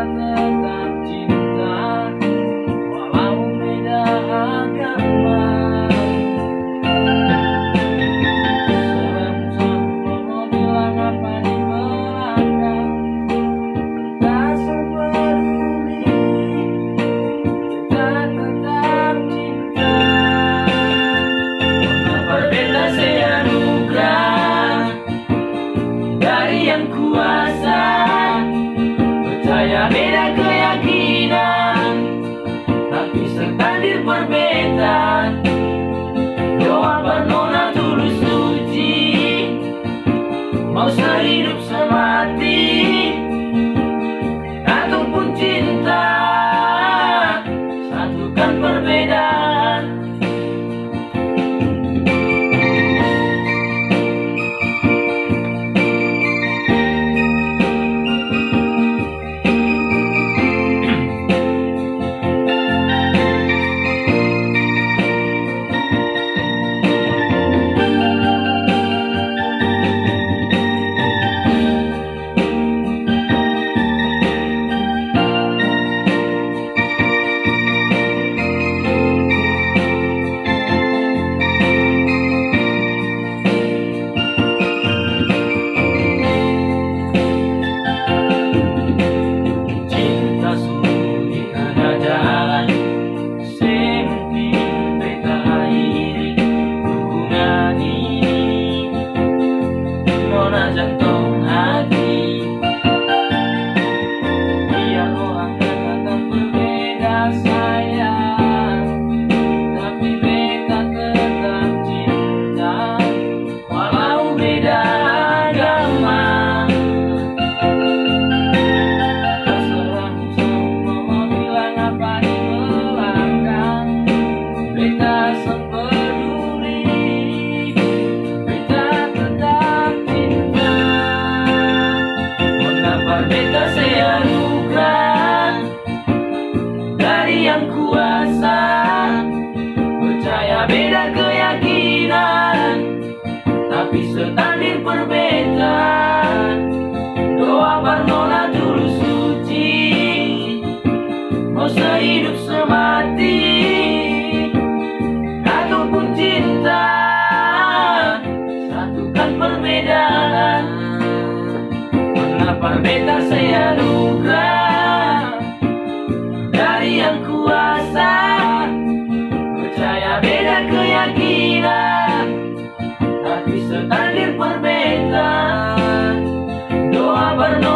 tetap cinta, walau beda agama. Serem-serem mau bilang apa di belakang, tak sepeduli, kita tetap cinta. Berbeda seanugerah dari yang kuasa, percaya beda keyakinan, tapi setakdir berbeda. Doa pernona tulus suci, mau sehidup semati, ataupun cinta, satukan perbedaan. Jantung hati, biar orang kata berbeda sayang, tapi beta tetap cinta, walau beda agama. Terserah semua mau bilang apa di belakang, beta sepeduli, beta tetap cinta. Berbeda seanugerah dari yang kuasa, percaya beda keyakinan, tapi setakdir berbeda. Doa pernona tulus suci, mau sehidup semati, ataupun cinta, satukan perbedaan. Berbeda seanugerah dari yang kuasa, percaya beda keyakinan, tapi setakdir berbeda. Doa berdoa